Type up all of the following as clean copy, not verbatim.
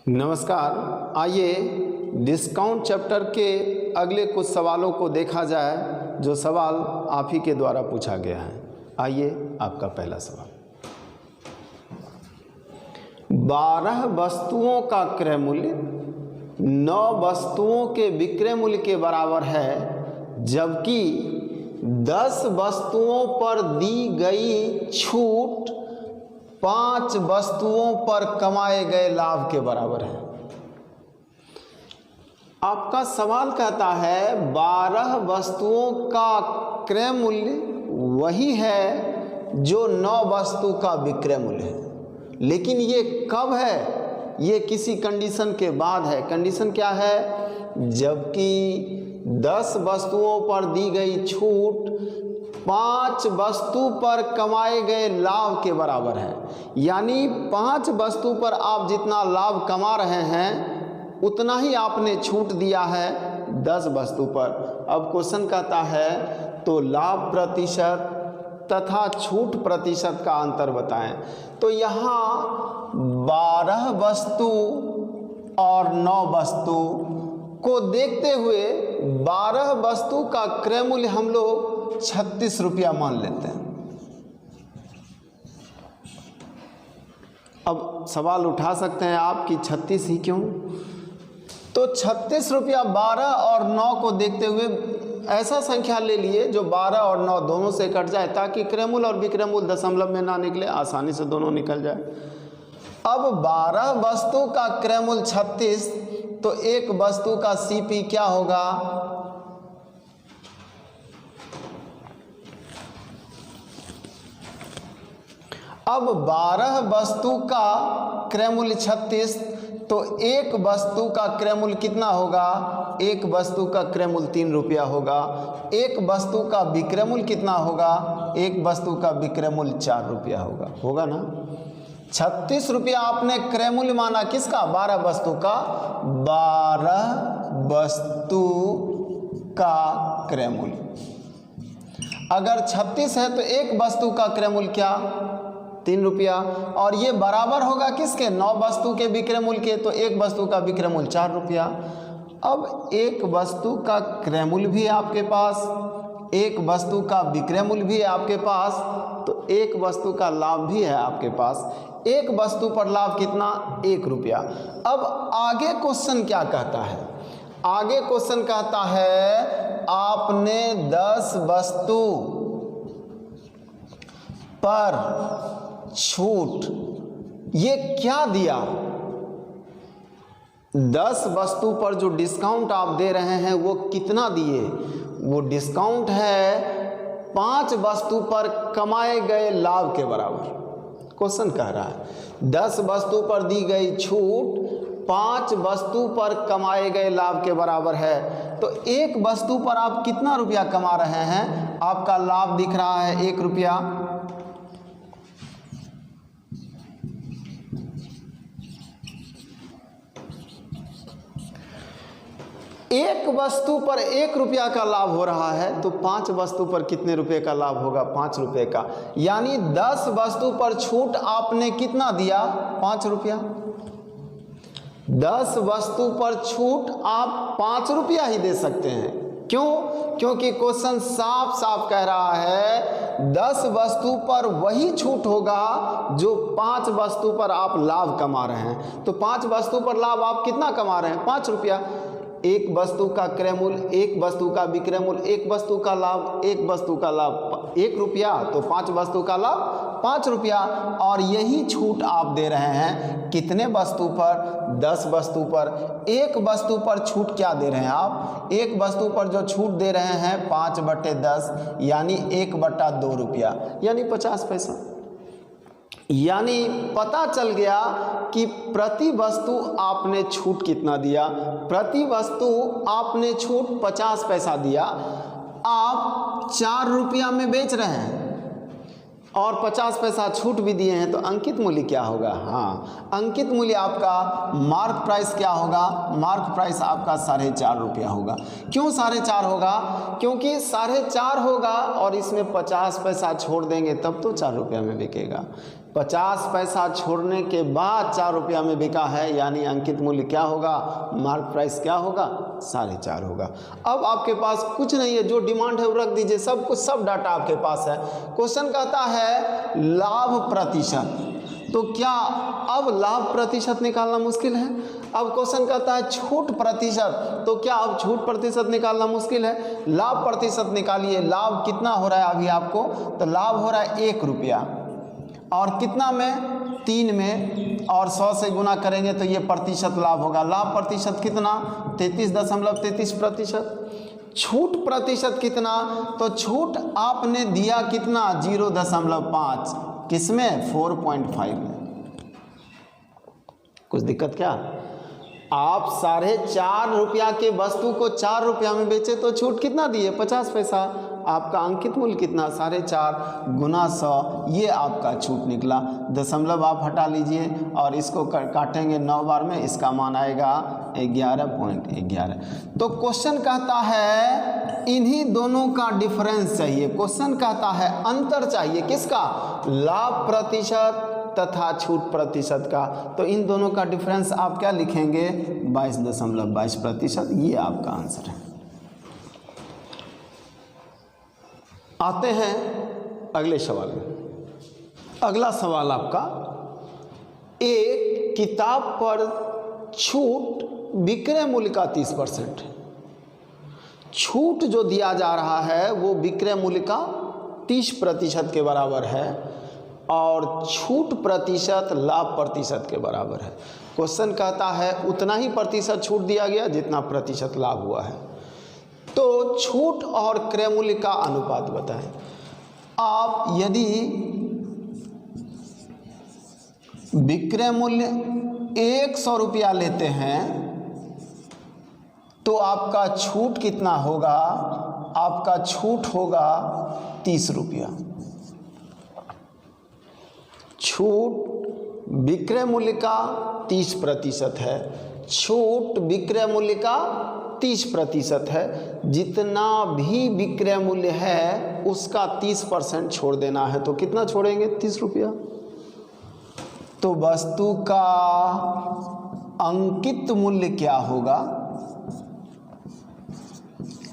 नमस्कार। आइए discount chapter के अगले कुछ सवालों को देखा जाए जो सवाल आप ही के द्वारा पूछा गया है। आइए आपका पहला सवाल, 12 वस्तुओं का क्रय मूल्य 9 वस्तुओं के विक्रय मूल्य के बराबर है, जबकि 10 वस्तुओं पर दी गई छूट 5 वस्तुओं पर कमाए गए लाभ के बराबर है। आपका सवाल कहता है 12 वस्तुओं का क्रय मूल्य वही है जो 9 वस्तु का विक्रय मूल्य है, लेकिन ये कब है? ये किसी कंडीशन के बाद है। कंडीशन क्या है? जबकि 10 वस्तुओं पर दी गई छूट 5 वस्तु पर कमाए गए लाभ के बराबर है। यानी 5 वस्तु पर आप जितना लाभ कमा रहे हैं उतना ही आपने छूट दिया है 10 वस्तु पर। अब क्वेश्चन कहता है तो लाभ प्रतिशत तथा छूट प्रतिशत का अंतर बताएं। तो यहाँ 12 वस्तु और 9 वस्तु को देखते हुए 12 वस्तु का क्रय मूल्य हम लोग 36 रुपया मान लेते हैं। अब सवाल उठा सकते हैं आप कि 36 ही क्यों? तो 36 रुपया 12 और 9 को देखते हुए ऐसा संख्या ले लिए जो 12 और 9 दोनों से कट जाए, ताकि क्रय मूल्य और विक्रय मूल्य दशमलव में ना निकले, आसानी से दोनों निकल जाए। अब 12 वस्तु का क्रय मूल्य 36, तो एक वस्तु का सीपी क्या होगा? अब 12 वस्तु का क्रय मूल्य 36, तो एक वस्तु का क्रय मूल्य कितना होगा? एक वस्तु का क्रय मूल्य 3 रुपया होगा। एक वस्तु का विक्रय मूल्य कितना होगा? एक वस्तु का विक्रय मूल्य 4 रुपया होगा ना। 36 रुपया आपने क्रय मूल्य माना किसका? 12 वस्तु का। 12 वस्तु का क्रय मूल्य अगर 36 है तो एक वस्तु का क्रय मूल्य क्या? 3 रुपया। और ये बराबर होगा किसके? 9 वस्तु के विक्रय मूल्य के। तो एक वस्तु का विक्रय मूल्य 4 रुपया। अब एक वस्तु का क्रय मूल्य भी है आपके पास, एक वस्तु का विक्रय मूल्य भी है आपके पास, तो एक वस्तु का लाभ भी है आपके पास। एक वस्तु पर लाभ कितना? 1 रुपया। अब आगे क्वेश्चन क्या कहता है? आगे क्वेश्चन कहता है आपने 10 वस्तु पर छूट ये क्या दिया? 10 वस्तु पर जो डिस्काउंट आप दे रहे हैं वो कितना दिए? वो डिस्काउंट है 5 वस्तु पर कमाए गए लाभ के बराबर। क्वेश्चन कह रहा है 10 वस्तु पर दी गई छूट 5 वस्तु पर कमाए गए लाभ के बराबर है। तो एक वस्तु पर आप कितना रुपया कमा रहे हैं? आपका लाभ दिख रहा है 1 रुपया। एक वस्तु पर 1 रुपया का लाभ हो रहा है, तो 5 वस्तु पर कितने रुपए का लाभ होगा? 5 रुपए का। यानी 10 वस्तु पर छूट आपने कितना दिया? 5 रुपया। 10 वस्तु पर छूट आप 5 रुपया ही दे सकते हैं। क्यों? क्योंकि क्वेश्चन साफ साफ कह रहा है 10 वस्तु पर वही छूट होगा जो 5 वस्तु पर आप लाभ कमा रहे हैं। तो 5 वस्तु पर लाभ आप कितना कमा रहे हैं? 5 रुपया। एक वस्तु का क्रय मूल्य, एक वस्तु का विक्रय मूल्य, एक वस्तु का लाभ, एक वस्तु का लाभ 1 रुपया, तो 5 वस्तु का लाभ 5 रुपया। और यही छूट आप दे रहे हैं कितने वस्तु पर? 10 वस्तु पर। एक वस्तु पर छूट क्या दे रहे हैं आप? एक वस्तु पर जो छूट दे रहे हैं 5/10 यानी 1/2 रुपया, यानी 50 पैसा। यानी पता चल गया कि प्रति वस्तु आपने छूट कितना दिया? प्रति वस्तु आपने छूट 50 पैसा दिया। आप 4 रुपया में बेच रहे हैं और 50 पैसा छूट भी दिए हैं, तो अंकित मूल्य क्या होगा? हाँ, अंकित मूल्य आपका मार्क प्राइस क्या होगा? मार्क प्राइस आपका 4.5 रुपया होगा। क्यों 4.5 होगा? क्योंकि 4.5 होगा और इसमें 50 पैसा छोड़ देंगे तब तो 4 रुपया में बिकेगा। 50 पैसा छोड़ने के बाद 4 रुपया में बिका है, यानी अंकित मूल्य क्या होगा, मार्क प्राइस क्या होगा, 4.5 होगा। अब आपके पास कुछ नहीं है, जो डिमांड है वो रख दीजिए, सब कुछ, सब डाटा आपके पास है। क्वेश्चन कहता है लाभ प्रतिशत, तो क्या अब लाभ प्रतिशत निकालना मुश्किल है? अब क्वेश्चन कहता है छूट प्रतिशत, तो क्या अब छूट प्रतिशत निकालना मुश्किल है? लाभ प्रतिशत निकालिए। लाभ कितना हो रहा है अभी आपको, तो लाभ हो रहा है 1 रुपया, और कितना में, 3 में, और 100 से गुना करेंगे तो ये प्रतिशत लाभ होगा। लाभ प्रतिशत कितना, 33.33%। छूट प्रतिशत कितना, तो छूट आपने दिया कितना, 0.5, किसमें, 4.5 में। कुछ दिक्कत क्या? आप 4.5 रुपया के वस्तु को 4 रुपया में बेचे तो छूट कितना दिए, 50 पैसा। आपका अंकित मूल्य कितना, 4.5 गुना 100, ये आपका छूट निकला। दशमलव आप हटा लीजिए और इसको काटेंगे 9 बार में, इसका मान आएगा 11.11। तो क्वेश्चन कहता है इन्हीं दोनों का डिफरेंस चाहिए। क्वेश्चन कहता है अंतर चाहिए, किसका, लाभ प्रतिशत तथा छूट प्रतिशत का। तो इन दोनों का डिफरेंस आप क्या लिखेंगे, 22.22%। ये आपका आंसर है। आते हैं अगले सवाल में। अगला सवाल आपका, एक किताब पर छूट विक्रय मूल्य का 30%। छूट जो दिया जा रहा है वो विक्रय मूल्य का 30% के बराबर है, और छूट प्रतिशत लाभ प्रतिशत के बराबर है। क्वेश्चन कहता है उतना ही प्रतिशत छूट दिया गया जितना प्रतिशत लाभ हुआ है, तो छूट और क्रय मूल्य का अनुपात बताएं। आप यदि विक्रय मूल्य 100 रुपया लेते हैं तो आपका छूट कितना होगा, आपका छूट होगा 30 रुपया। छूट विक्रय मूल्य का 30% है, छूट विक्रय मूल्य का 30% है। जितना भी विक्रय मूल्य है उसका 30% छोड़ देना है, तो कितना छोड़ेंगे, 30 रुपया। तो वस्तु का अंकित मूल्य क्या होगा,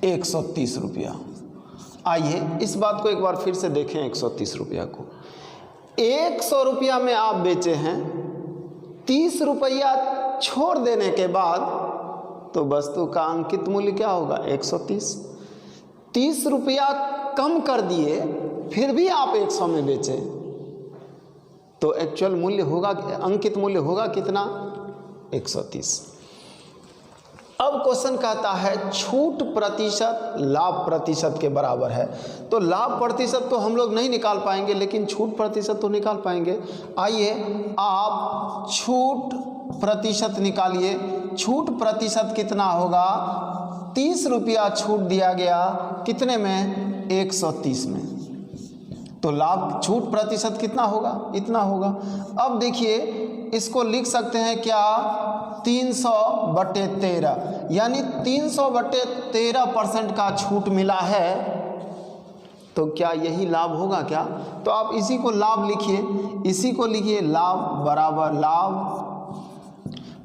130 रुपया। आइए इस बात को एक बार फिर से देखें। 130 रुपया को 100 रुपया में आप बेचे हैं, 30 रुपया छोड़ देने के बाद तो वस्तु का अंकित मूल्य क्या होगा, 130। 30 रुपया कम कर दिए फिर भी आप 100 में बेचे, तो एक्चुअल मूल्य होगा, अंकित मूल्य होगा कितना, 130। अब क्वेश्चन कहता है छूट प्रतिशत लाभ प्रतिशत के बराबर है। तो लाभ प्रतिशत तो हम लोग नहीं निकाल पाएंगे, लेकिन छूट प्रतिशत तो निकाल पाएंगे। आइए आप छूट प्रतिशत निकालिए। छूट प्रतिशत कितना होगा, 30 रुपया छूट दिया गया, कितने में, 130 में। तो लाभ छूट प्रतिशत कितना होगा, इतना होगा। अब देखिए इसको लिख सकते हैं क्या, 300/13, यानी 300/13% का छूट मिला है, तो क्या यही लाभ होगा क्या? तो आप इसी को लाभ लिखिए, इसी को लिखिए, लाभ बराबर लाभ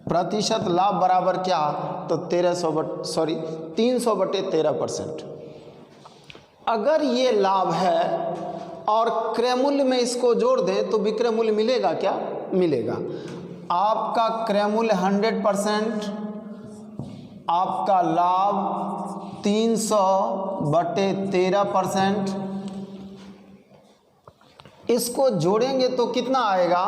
प्रतिशत, लाभ बराबर क्या, तो 300/13%। अगर ये लाभ है और क्रय मूल्य में इसको जोड़ दें तो विक्रय मूल्य मिलेगा क्या, मिलेगा। आपका क्रय मूल्य 100%, आपका लाभ 300/13%। इसको जोड़ेंगे तो कितना आएगा,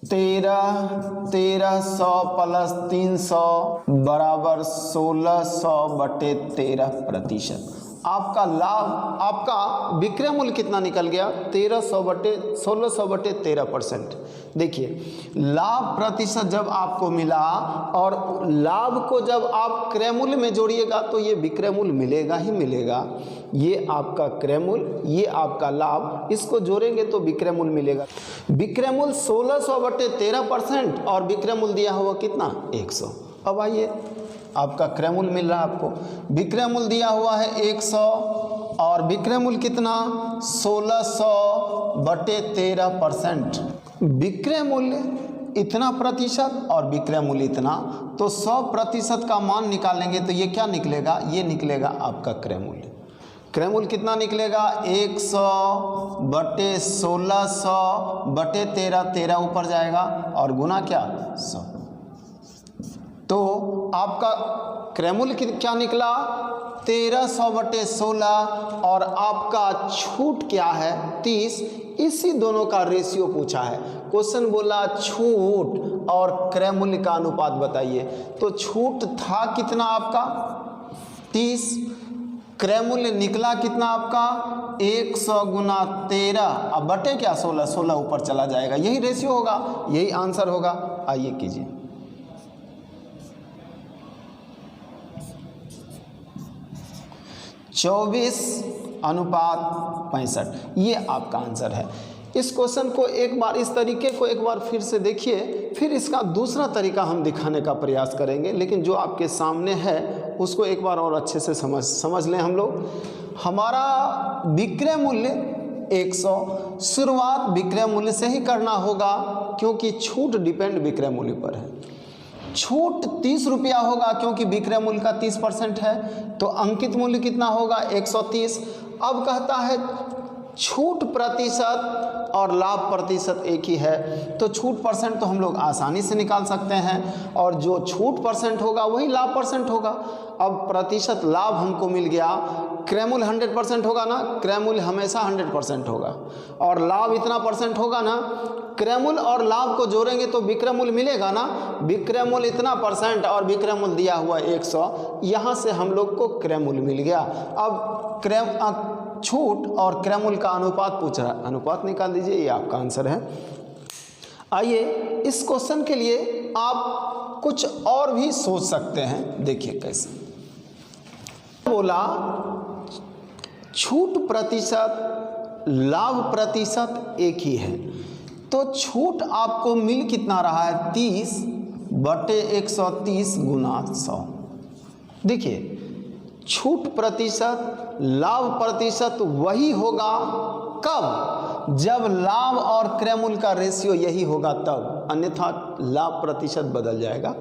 1300 प्लस 300 बराबर 1600/13%। आपका लाभ, आपका विक्रय मूल्य कितना निकल गया, 1600/13%। देखिए लाभ प्रतिशत जब आपको मिला और लाभ को जब आप क्रय मूल्य में जोड़िएगा तो ये विक्रय मूल्य मिलेगा ही मिलेगा। ये आपका क्रय मूल्य, ये आपका लाभ, इसको जोड़ेंगे तो विक्रय मूल्य मिलेगा। विक्रय मूल्य 1600/13% और विक्रय मूल्य दिया हुआ कितना, 100। अब आइए आपका क्रय मूल्य मिल रहा है आपको, विक्रय मूल्य दिया हुआ है 100 और विक्रय मूल्य कितना, 1600 बटे 13%। विक्रय मूल्य इतना प्रतिशत और विक्रय मूल्य इतना, तो 100% का मान निकालेंगे तो ये क्या निकलेगा, ये निकलेगा आपका क्रय मूल्य। क्रय मूल्य कितना निकलेगा, 100 बटे 1600 बटे 13 ऊपर जाएगा और गुना क्या 100। तो आपका क्रय मूल्य क्या निकला 1300 बटे 16 और आपका छूट क्या है 30। इसी दोनों का रेशियो पूछा है। क्वेश्चन बोला छूट और क्रय मूल्य का अनुपात बताइए। तो छूट था कितना आपका 30, क्रय मूल्य निकला कितना आपका 100 गुना 13 अब बटे क्या 16, 16 ऊपर चला जाएगा। यही रेशियो होगा, यही आंसर होगा। आइए कीजिए। (24:65) ये आपका आंसर है। इस क्वेश्चन को एक बार, इस तरीके को एक बार फिर से देखिए, फिर इसका दूसरा तरीका हम दिखाने का प्रयास करेंगे, लेकिन जो आपके सामने है उसको एक बार और अच्छे से समझ लें हम लोग। हमारा विक्रय मूल्य 100, शुरुआत विक्रय मूल्य से ही करना होगा क्योंकि छूट डिपेंड विक्रय मूल्य पर है। छूट 30 रुपया होगा क्योंकि विक्रय मूल्य का 30% है, तो अंकित मूल्य कितना होगा 130। अब कहता है छूट प्रतिशत और लाभ प्रतिशत एक ही है, तो छूट परसेंट तो हम लोग आसानी से निकाल सकते हैं और जो छूट परसेंट होगा वही लाभ परसेंट होगा। अब प्रतिशत लाभ हमको मिल गया, क्रय मूल्य 100% होगा ना, क्रय मूल्य हमेशा 100% होगा और लाभ इतना परसेंट होगा ना। क्रय मूल्य और लाभ को जोड़ेंगे तो विक्रय मूल्य मिलेगा ना, विक्रय मूल्य इतना परसेंट और विक्रय मूल्य दिया हुआ 100, यहाँ से हम लोग को क्रय मूल्य मिल गया। अब छूट और क्रय मूल्य का अनुपात पूछ रहा है, अनुपात निकाल दीजिए, ये आपका आंसर है। आइए इस क्वेश्चन के लिए आप कुछ और भी सोच सकते हैं। देखिए कैसे बोला, छूट प्रतिशत लाभ प्रतिशत एक ही है, तो छूट आपको मिल कितना रहा है 30 बटे 130 गुना 100। देखिए छूट प्रतिशत लाभ प्रतिशत वही होगा कब, जब लाभ और क्रय मूल्य का रेशियो यही होगा तब, अन्यथा लाभ प्रतिशत बदल जाएगा।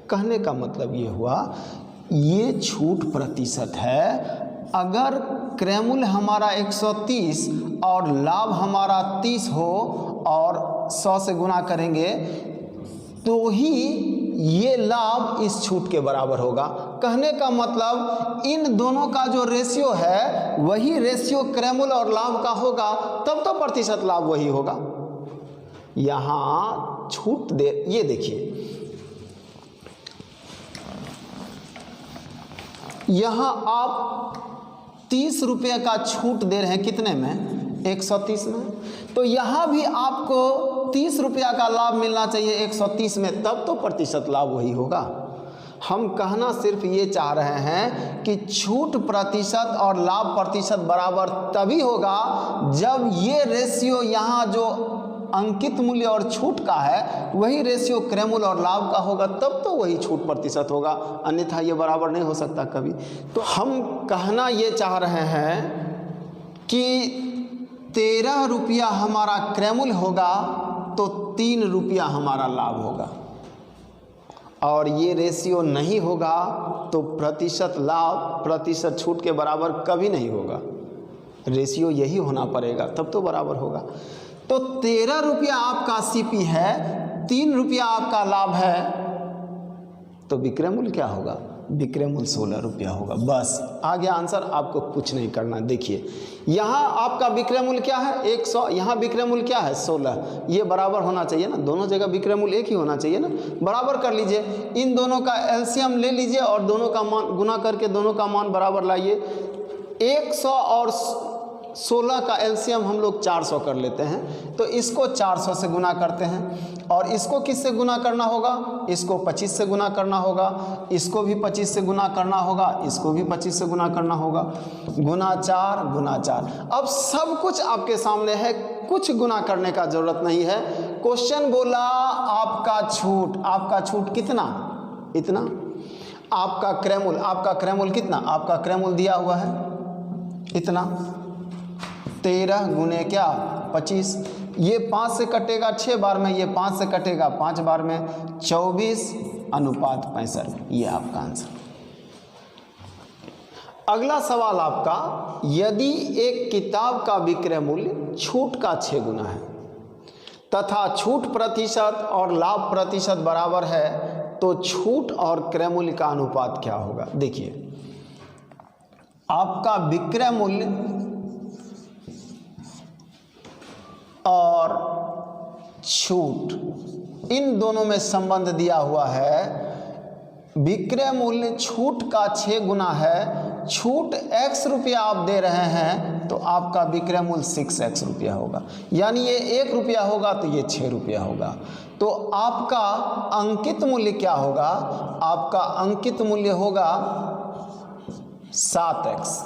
कहने का मतलब ये हुआ, ये छूट प्रतिशत है। अगर क्रय मूल्य हमारा 130 और लाभ हमारा 30 हो और 100 से गुना करेंगे तो ही ये लाभ इस छूट के बराबर होगा। कहने का मतलब इन दोनों का जो रेशियो है वही रेशियो क्रय मूल्य और लाभ का होगा, तब तो प्रतिशत लाभ वही होगा। यहाँ छूट दे, ये देखिए यहाँ आप 30 रुपये का छूट दे रहे हैं, कितने में 130 में, तो यहाँ भी आपको 30 रुपया का लाभ मिलना चाहिए 130 में, तब तो प्रतिशत लाभ वही होगा। हम कहना सिर्फ ये चाह रहे हैं कि छूट प्रतिशत और लाभ प्रतिशत बराबर तभी होगा जब ये रेशियो यहाँ जो अंकित मूल्य और छूट का है वही रेशियो क्रय मूल्य और लाभ का होगा, तब तो वही छूट प्रतिशत होगा, अन्यथा ये बराबर नहीं हो सकता कभी। तो हम कहना ये चाह रहे हैं कि 13 रुपया हमारा क्रय मूल्य होगा तो 3 रुपया हमारा लाभ होगा, और ये रेशियो नहीं होगा तो प्रतिशत लाभ प्रतिशत छूट के बराबर कभी नहीं होगा। रेशियो यही होना पड़ेगा तब तो बराबर होगा। तो 13 रुपया आपका सीपी है, 3 रुपया आपका लाभ है, तो विक्रय मूल्य क्या होगा, विक्रय मूल्य 16 रुपया होगा। बस आ गया आंसर, आपको कुछ नहीं करना। देखिए यहाँ आपका विक्रय मूल्य क्या है 100, यहाँ विक्रय मूल्य क्या है 16, ये बराबर होना चाहिए ना, दोनों जगह विक्रय मूल्य एक ही होना चाहिए ना, बराबर कर लीजिए। इन दोनों का एलसीएम ले लीजिए और दोनों का मान गुना करके दोनों का मान बराबर लाइए। 100 और 16 का एलसीएम हम लोग 400 कर लेते हैं, तो इसको 400 से गुना करते हैं और इसको किससे गुना करना होगा, इसको 25 से गुना करना होगा, इसको भी 25 से गुना करना होगा, इसको भी 25 से गुना करना होगा, गुना 4 गुना 4। अब सब कुछ आपके सामने है, कुछ गुना करने का जरूरत नहीं है। क्वेश्चन बोला आपका छूट कितना, इतना, आपका क्रय मूल्य कितना, आपका क्रय मूल्य दिया हुआ है इतना, 13 गुने क्या 25, ये 5 से कटेगा 6 बार में, ये 5 से कटेगा 5 बार में, 24:65, ये आपका आंसर। अगला सवाल आपका, यदि एक किताब का विक्रय मूल्य छूट का 6 गुना है तथा छूट प्रतिशत और लाभ प्रतिशत बराबर है तो छूट और क्रय मूल्य का अनुपात क्या होगा। देखिए, आपका विक्रय मूल्य और छूट, इन दोनों में संबंध दिया हुआ है। विक्रय मूल्य छूट का 6 गुना है, छूट x रुपया आप दे रहे हैं तो आपका विक्रय मूल्य 6x रुपया होगा, यानी ये 1 रुपया होगा तो ये 6 रुपया होगा। तो आपका अंकित मूल्य क्या होगा, आपका अंकित मूल्य होगा 7x।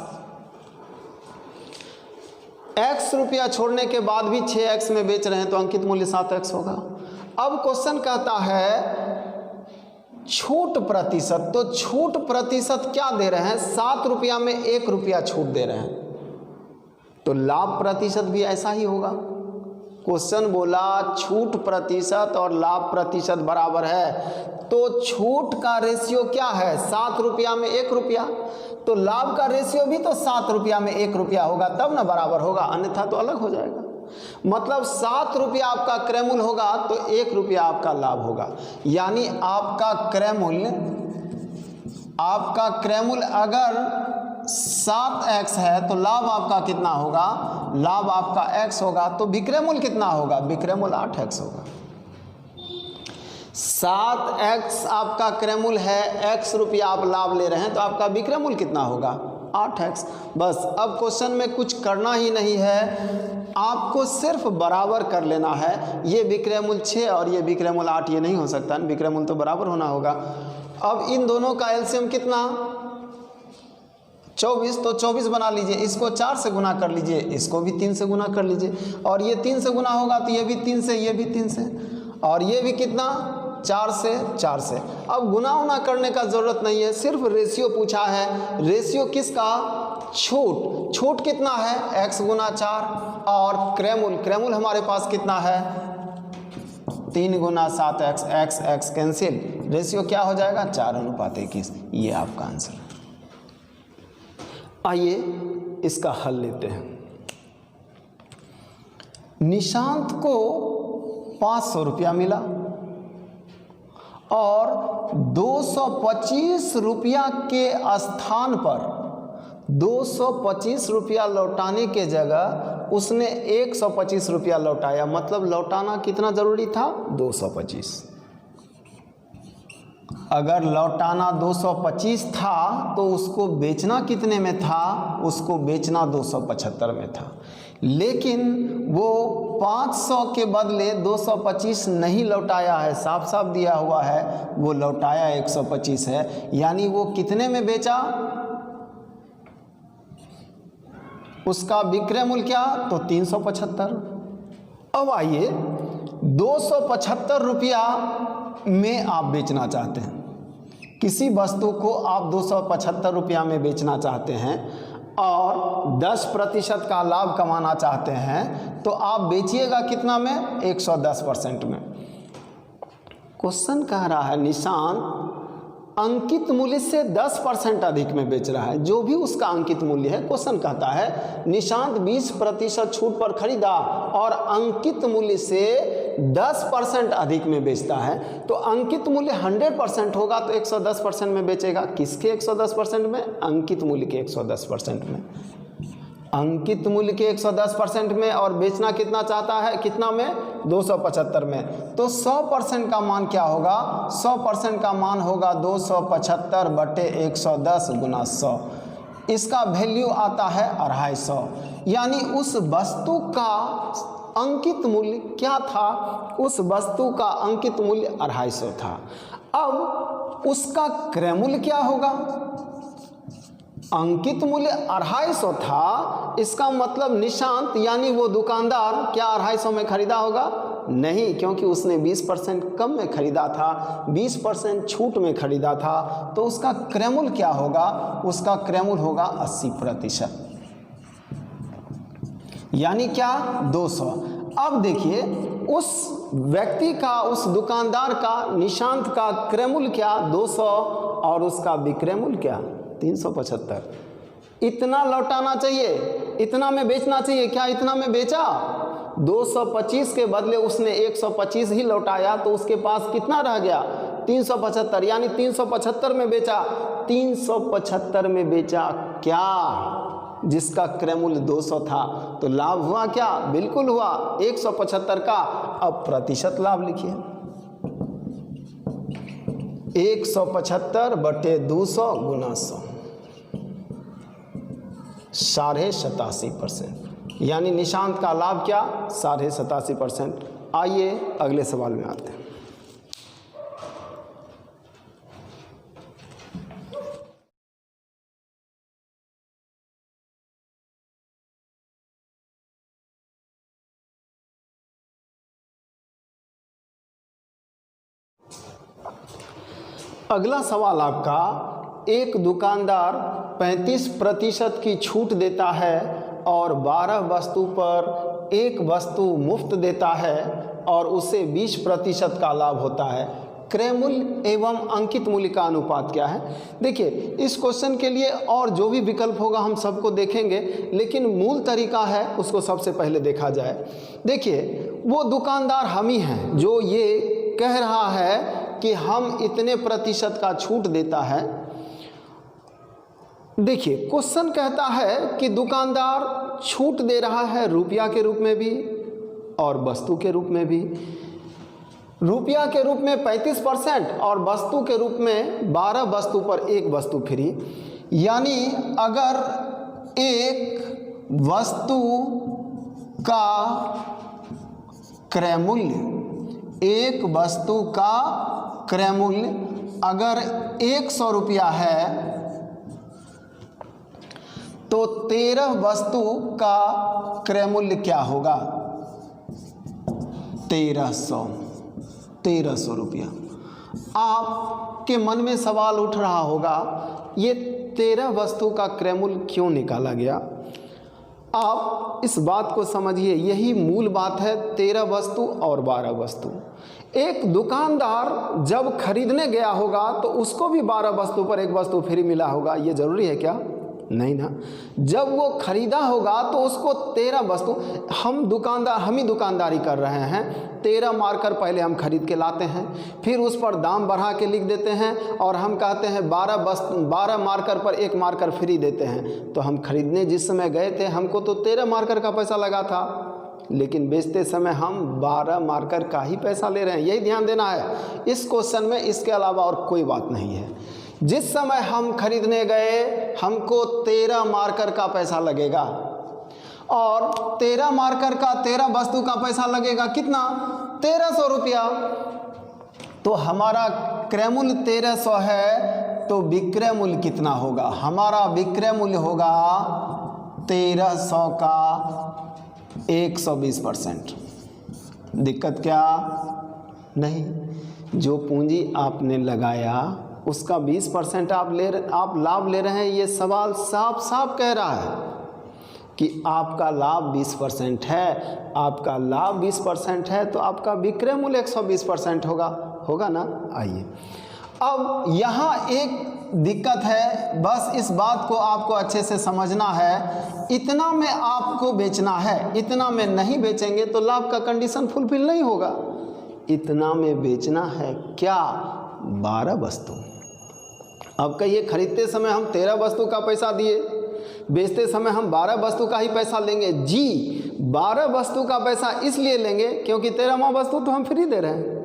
x रुपया छोड़ने के बाद भी 6x में बेच रहे हैं तो अंकित मूल्य 7x होगा। अब क्वेश्चन कहता है छूट प्रतिशत, तो छूट प्रतिशत क्या दे रहे हैं, 7 रुपया में 1 रुपया छूट दे रहे हैं, तो लाभ प्रतिशत भी ऐसा ही होगा। क्वेश्चन बोला छूट प्रतिशत और लाभ प्रतिशत बराबर है, तो छूट का रेशियो क्या है, 7 रुपया में 1 रुपया, तो लाभ का रेशियो भी तो 7 रुपया में 1 रुपया होगा, तब ना बराबर होगा, अन्यथा तो अलग हो जाएगा। मतलब 7 रुपया आपका क्रय मूल्य होगा तो 1 रुपया आपका लाभ होगा, यानी आपका क्रय मूल्य अगर 7x है तो लाभ आपका कितना होगा, लाभ आपका x होगा, तो विक्रय मूल्य कितना होगा, विक्रय मूल्य 8x होगा। 7x आपका क्रय मूल्य है, x रुपया आप लाभ ले रहे हैं तो आपका विक्रय मूल्य कितना होगा, 8x। बस अब क्वेश्चन में कुछ करना ही नहीं है, आपको सिर्फ बराबर कर लेना है। ये विक्रय मूल्य 6 और ये विक्रय मूल्य 8, ये नहीं हो सकता, विक्रय मूल्य तो बराबर होना होगा। अब इन दोनों का एलसीएम कितना, 24, तो 24 बना लीजिए, इसको 4 से गुना कर लीजिए, इसको भी 3 से गुना कर लीजिए, और ये 3 से गुना होगा तो ये भी 3 से, ये भी 3 से, और ये भी कितना 4 से। अब गुना उना करने का ज़रूरत नहीं है, सिर्फ रेशियो पूछा है। रेशियो किसका, छूट कितना है, x गुना 4, और क्रय मूल्य हमारे पास कितना है 3 गुना 7x, x कैंसिल, रेशियो क्या हो जाएगा 4:21। ये आपका आंसर है। आइए इसका हल लेते हैं। निशांत को 500 रुपया मिला और 225 रुपया के स्थान पर 225 रुपया लौटाने के जगह उसने 125 रुपया लौटाया, मतलब लौटाना कितना जरूरी था 225। अगर लौटाना 225 था तो उसको बेचना कितने में था, उसको बेचना 275 में था, लेकिन वो 500 के बदले 225 नहीं लौटाया है, साफ साफ दिया हुआ है, वो लौटाया 125 है, यानी वो कितने में बेचा, उसका विक्रय मूल्य क्या तो 375। अब आइए 275 रुपया में आप बेचना चाहते हैं, किसी वस्तु को आप 275 रुपया में बेचना चाहते हैं और 10% का लाभ कमाना चाहते हैं, तो आप बेचिएगा कितना में 110% में। क्वेश्चन कह रहा है निशांत अंकित मूल्य से 10% अधिक में बेच रहा है, जो भी उसका अंकित मूल्य है। क्वेश्चन कहता है निशांत 20% छूट पर खरीदा और अंकित मूल्य से 10% अधिक में बेचता है, तो अंकित मूल्य 100% होगा तो 110% में बेचेगा। किसके 110% में, अंकित मूल्य के 110% में, अंकित मूल्य के 110% में, और बेचना कितना चाहता है, कितना में 275 में, तो 100% का मान क्या होगा, 100% का मान होगा 275 बटे 110 गुना 100, इसका वैल्यू आता है 250, यानी उस वस्तु का अंकित मूल्य क्या था, उस वस्तु का अंकित मूल्य 250 था। अब उसका क्रय मूल्य क्या होगा, अंकित मूल्य 250 था, इसका मतलब निशांत यानी वो दुकानदार क्या 250 में खरीदा होगा, नहीं, क्योंकि उसने 20% कम में खरीदा था, 20% छूट में खरीदा था, तो उसका क्रय मूल्य क्या होगा, उसका क्रय मूल्य होगा 80%। यानी क्या 200। अब देखिए उस व्यक्ति का, उस दुकानदार का, निशांत का क्रय मूल्य क्या 200 और उसका विक्रय मूल्य क्या 375। इतना लौटाना चाहिए, इतना में बेचना चाहिए। क्या इतना में बेचा? 225 के बदले उसने 125 ही लौटाया, तो उसके पास कितना रह गया 375, यानी 375 में बेचा। 375 में बेचा क्या, जिसका क्रय मूल्य 200 था। तो लाभ हुआ क्या? बिल्कुल हुआ 175 का। अब प्रतिशत लाभ लिखिए, 175 बटे 200 गुना 100, 87.5%। यानी निशांत का लाभ क्या 87.5%। आइए अगले सवाल में आते हैं। अगला सवाल आपका, एक दुकानदार 35% की छूट देता है और 12 वस्तु पर एक वस्तु मुफ्त देता है और उसे 20% का लाभ होता है। क्रय मूल्य एवं अंकित मूल्य का अनुपात क्या है? देखिए इस क्वेश्चन के लिए और जो भी विकल्प होगा हम सबको देखेंगे, लेकिन मूल तरीका है उसको सबसे पहले देखा जाए। देखिए वो दुकानदार हम ही हैं जो ये कह रहा है कि हम इतने प्रतिशत का छूट देता है। देखिए क्वेश्चन कहता है कि दुकानदार छूट दे रहा है रुपया के रूप में भी और वस्तु के रूप में भी। रुपया के रूप में 35% और वस्तु के रूप में 12 वस्तु पर एक वस्तु फ्री। यानी अगर एक वस्तु का क्रय मूल्य, एक वस्तु का क्रय मूल्य अगर 100 रुपया है तो 13 वस्तु का क्रय मूल्य क्या होगा 1300 रुपया। आपके मन में सवाल उठ रहा होगा ये 13 वस्तु का क्रय मूल्य क्यों निकाला गया? आप इस बात को समझिए, यही मूल बात है 13 वस्तु और 12 वस्तु। एक दुकानदार जब खरीदने गया होगा तो उसको भी 12 वस्तु पर एक वस्तु फ्री मिला होगा, ये जरूरी है क्या? नहीं ना। जब वो खरीदा होगा तो उसको 13 वस्तु, हम ही दुकानदारी कर रहे हैं। 13 मार्कर पहले हम खरीद के लाते हैं, फिर उस पर दाम बढ़ा के लिख देते हैं और हम कहते हैं 12 मार्कर पर एक मार्कर फ्री देते हैं। तो हम खरीदने जिस समय गए थे हमको तो 13 मार्कर का पैसा लगा था, लेकिन बेचते समय हम 12 मार्कर का ही पैसा ले रहे हैं। यही ध्यान देना है इस क्वेश्चन में, इसके अलावा और कोई बात नहीं है। जिस समय हम खरीदने गए हमको 13 मार्कर का पैसा लगेगा और 13 मार्कर का 13 वस्तु का पैसा लगेगा कितना 1300 रुपया। तो हमारा क्रय मूल्य 1300 है तो विक्रय मूल्य कितना होगा? हमारा विक्रय मूल्य होगा 1300 का 120%। दिक्कत क्या? नहीं, जो पूंजी आपने लगाया उसका 20% आप लाभ ले रहे हैं। ये सवाल साफ साफ कह रहा है कि आपका लाभ 20% है। आपका लाभ 20% है तो आपका विक्रय मूल्य 120% होगा ना। आइए अब यहाँ एक दिक्कत है, बस इस बात को आपको अच्छे से समझना है। इतना में आपको बेचना है, इतना में नहीं बेचेंगे तो लाभ का कंडीशन फुलफिल नहीं होगा। इतना में बेचना है क्या 12 वस्तु। अब कहिए खरीदते समय हम 13 वस्तु का पैसा दिए, बेचते समय हम 12 वस्तु का ही पैसा लेंगे। जी 12 वस्तु का पैसा इसलिए लेंगे क्योंकि 13वां वस्तु तो हम फ्री दे रहे हैं।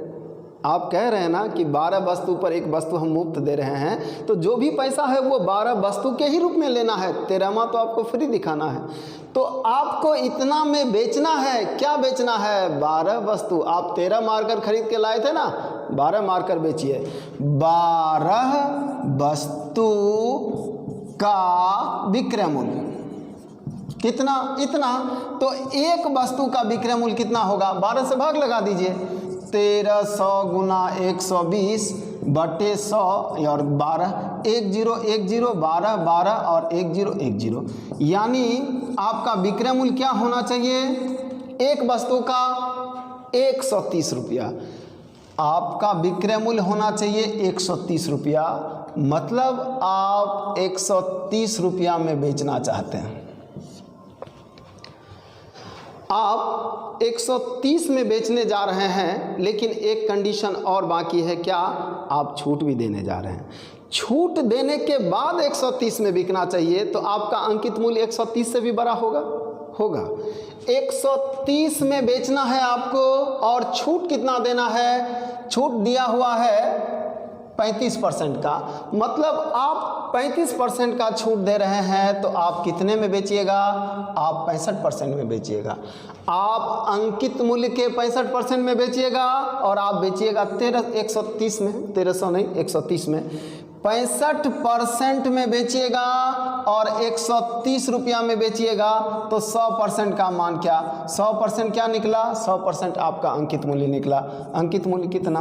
आप कह रहे हैं ना कि 12 वस्तु पर एक वस्तु हम मुफ्त दे रहे हैं, तो जो भी पैसा है वो 12 वस्तु के ही रूप में लेना है, 13वां तो आपको फ्री दिखाना है। तो आपको इतना में बेचना है, क्या बेचना है 12 वस्तु। आप 13 मार्कर खरीद के लाए थे ना, 12 मार्कर बेचिए। 12 वस्तु का विक्रय मूल्य कितना? इतना। तो एक वस्तु का विक्रय मूल्य कितना होगा? 12 से भाग लगा दीजिए। 1300 गुना 120 बटे 100 और 12, 1 0 1 0 12 12 और 1 0 1 0, यानी आपका विक्रय मूल्य क्या होना चाहिए? एक वस्तु का 130 रुपया, आपका विक्रय मूल्य होना चाहिए 130 रुपया, मतलब आप 130 रुपया में बेचना चाहते हैं। आप 130 में बेचने जा रहे हैं, लेकिन एक कंडीशन और बाकी है, क्या? आप छूट भी देने जा रहे हैं। छूट देने के बाद 130 में बिकना चाहिए, तो आपका अंकित मूल्य 130 से भी बड़ा होगा 130 में बेचना है आपको, और छूट कितना देना है? छूट दिया हुआ है 35% का, मतलब आप 35% का छूट दे रहे हैं, तो आप कितने में बेचिएगा? आप 65% में बेचिएगा। आप अंकित मूल्य के 65% में बेचिएगा, और आप बेचिएगा 130 में, 1300 नहीं 130 में, 65% में बेचिएगा और 130 रुपया में बेचिएगा, तो 100% का मान क्या? 100% क्या निकला? 100% आपका अंकित मूल्य निकला। अंकित मूल्य कितना?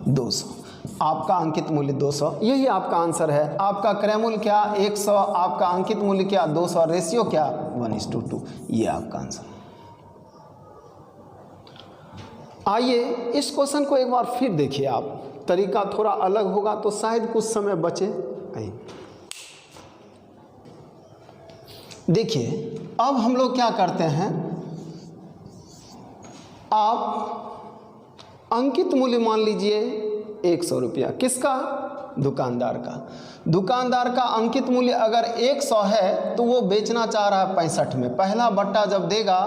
200। आपका अंकित मूल्य 200, यही आपका आंसर है। आपका क्रय मूल्य क्या? 100, आपका अंकित मूल्य क्या? 200, रेशियो क्या? 1:2। ये आपका आंसर। आइए इस क्वेश्चन को एक बार फिर देखिए आप, तरीका थोड़ा अलग होगा तो शायद कुछ समय बचे। देखिए अब हम लोग क्या करते हैं, आप अंकित मूल्य मान लीजिए 100 रुपया, किसका? दुकानदार का। दुकानदार का अंकित मूल्य अगर 100 है तो वो बेचना चाह रहा है 65 में। पहला बट्टा जब देगा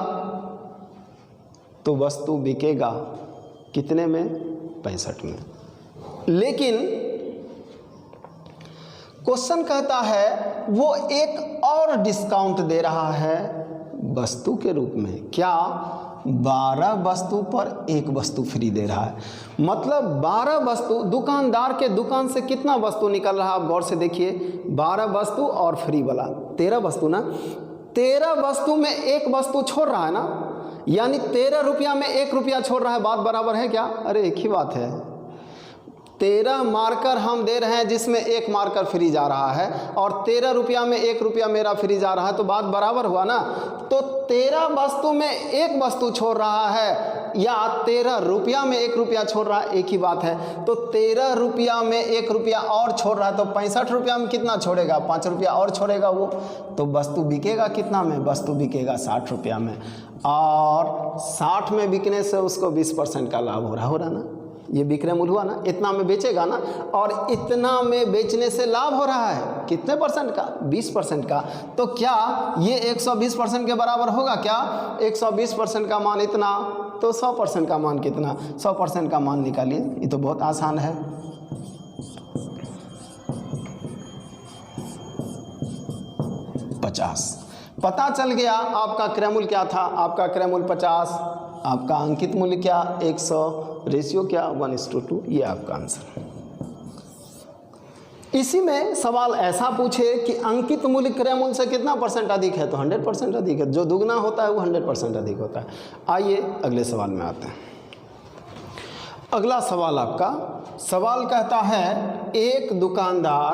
तो वस्तु बिकेगा कितने में? 65 में। लेकिन क्वेश्चन कहता है वो एक और डिस्काउंट दे रहा है वस्तु के रूप में। क्या? 12 वस्तु पर एक वस्तु फ्री दे रहा है। मतलब 12 वस्तु, दुकानदार के दुकान से कितना वस्तु निकल रहा है आप गौर से देखिए, 12 वस्तु और फ्री वाला 13 वस्तु ना। 13 वस्तु में एक वस्तु छोड़ रहा है ना, यानी 13 रुपया में 1 रुपया छोड़ रहा है। बात बराबर है क्या? अरे एक ही बात है। 13 मार्कर हम दे रहे हैं जिसमें 1 मार्कर फ्री जा रहा है, और 13 रुपया में 1 रुपया मेरा फ्री जा रहा है, तो बात बराबर हुआ ना। तो 13 वस्तु में 1 वस्तु छोड़ रहा है या 13 रुपया में 1 रुपया छोड़ रहा है, एक ही बात है। तो 13 रुपया में 1 रुपया और छोड़ रहा है, तो 65 रुपया में कितना छोड़ेगा? 5 रुपया और छोड़ेगा वो, तो वस्तु बिकेगा कितना में? वस्तु बिकेगा 60 रुपया में, और 60 में बिकने से उसको 20% का लाभ हो रहा ना। ये विक्रय मूल्य हुआ ना, इतना में बेचेगा ना, और इतना में बेचने से लाभ हो रहा है कितने परसेंट का? 20% का। तो क्या ये 120% के बराबर होगा क्या? 120% का मान इतना, तो 100% का मान कितना? 100% का मान निकालिए, ये तो बहुत आसान है। पता चल गया आपका क्रय मूल्य क्या था। आपका क्रय मूल्य 50, आपका अंकित मूल्य क्या? 100, रेशियो क्या? 1:2। ये आपका आंसर। इसी में सवाल ऐसा पूछे कि अंकित मूल्य क्रय मूल्य से कितना परसेंट अधिक है, तो 100% अधिक है। जो दुगना होता है वो 100% अधिक होता है। आइए अगले सवाल में आते हैं। अगला सवाल आपका सवाल कहता है, एक दुकानदार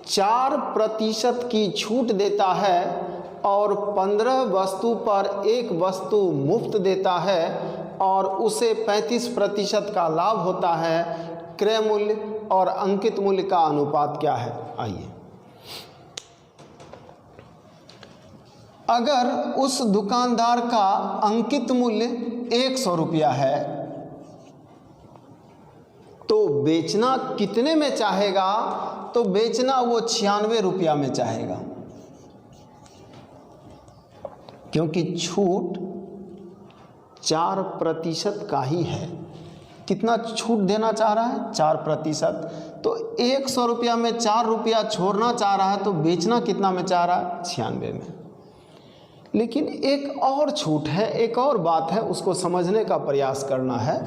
4% की छूट देता है और 15 वस्तु पर एक वस्तु मुफ्त देता है और उसे 35% का लाभ होता है। क्रय मूल्य और अंकित मूल्य का अनुपात क्या है? आइए, अगर उस दुकानदार का अंकित मूल्य 100 रुपया है तो बेचना कितने में चाहेगा? तो बेचना वो 96 रुपया में चाहेगा, क्योंकि छूट 4% का ही है। कितना छूट देना चाह रहा है? 4%। तो 100 रुपया में 4 रुपया छोड़ना चाह रहा है, तो बेचना कितना में चाह रहा है? 96 में। लेकिन एक और छूट है, एक और बात है, उसको समझने का प्रयास करना है।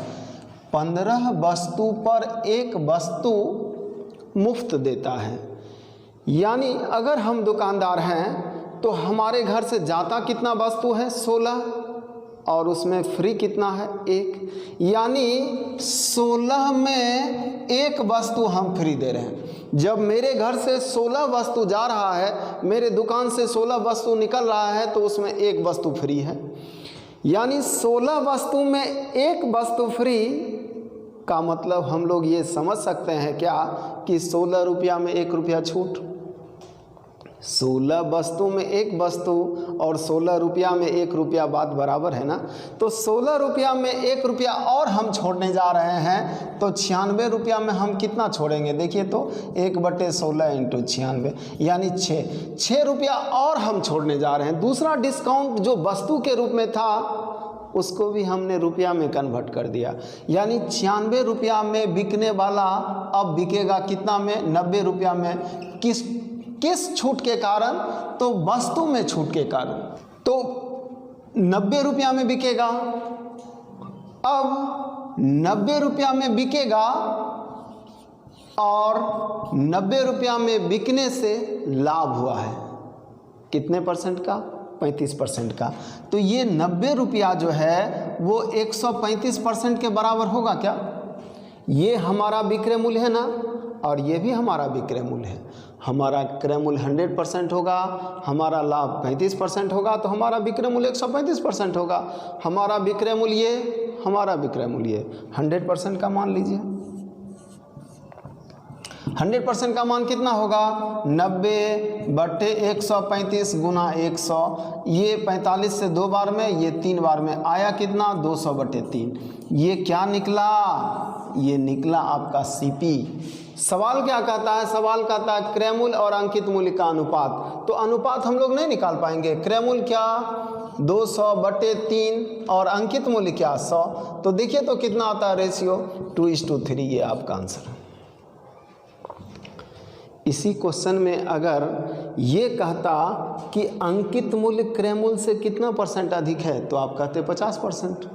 15 वस्तु पर एक वस्तु मुफ्त देता है, यानी अगर हम दुकानदार हैं तो हमारे घर से जाता कितना वस्तु है? 16, और उसमें फ्री कितना है 1, यानी 16 में 1 वस्तु हम फ्री दे रहे हैं। जब मेरे घर से 16 वस्तु जा रहा है, मेरे दुकान से 16 वस्तु निकल रहा है, तो उसमें 1 वस्तु फ्री है, यानी 16 वस्तु में 1 वस्तु फ्री का मतलब हम लोग ये समझ सकते हैं क्या कि 16 रुपया में 1 रुपया छूट। 16 वस्तु में 1 वस्तु और 16 रुपया में 1 रुपया, बात बराबर है ना। तो 16 रुपया में 1 रुपया और हम छोड़ने जा रहे हैं, तो 96 रुपया में हम कितना छोड़ेंगे? देखिए तो 1/16 × 96 यानी 6 रुपया और हम छोड़ने जा रहे हैं। दूसरा डिस्काउंट जो वस्तु के रूप में था उसको भी हमने रुपया में कन्वर्ट कर दिया, यानी 96 रुपया में बिकने वाला अब बिकेगा कितना में? 90 रुपया में। किस छूट के कारण? तो वस्तु में छूट के कारण। तो 90 रुपया में बिकेगा। अब 90 रुपया में बिकेगा और 90 रुपया में बिकने से लाभ हुआ है कितने % का? 35% का। तो ये 90 रुपया जो है वो 135% के बराबर होगा क्या? ये हमारा विक्रय मूल्य है ना, और ये भी हमारा विक्रय मूल्य है। हमारा क्रय मूल्य 100% होगा, हमारा लाभ 35% होगा, तो हमारा विक्रय मूल्य 135% होगा। हमारा विक्रय मूल्य 100% का मान लीजिए। 100% का मान कितना होगा? 90/135 × 100। ये 45 से 2 बार में, ये 3 बार में आया कितना? 200/3। ये क्या निकला? ये निकला आपका CP। सवाल क्या कहता है? सवाल कहता है क्रय मूल्य और अंकित मूल्य का अनुपात। तो अनुपात हम लोग नहीं निकाल पाएंगे। क्रय मूल्य क्या? 200/3 और अंकित मूल्य क्या? 100। तो देखिए तो कितना आता है रेशियो? 2:3। ये आपका आंसर है। इसी क्वेश्चन में अगर ये कहता कि अंकित मूल्य क्रय मूल्य से कितना % अधिक है, तो आप कहते 50%।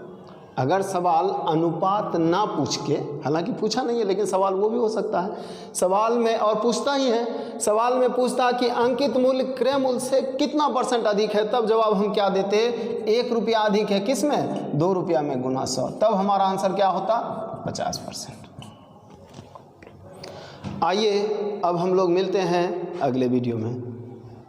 अगर सवाल अनुपात ना पूछ के, हालांकि पूछा नहीं है लेकिन सवाल वो भी हो सकता है सवाल में, और पूछता ही है, सवाल में पूछता कि अंकित मूल्य क्रय मूल्य से कितना % अधिक है, तब जवाब हम क्या देते? 1 रुपया अधिक है। किस में? 2 रुपया में गुना 100। तब हमारा आंसर क्या होता? 50%। आइए अब हम लोग मिलते हैं अगले वीडियो में।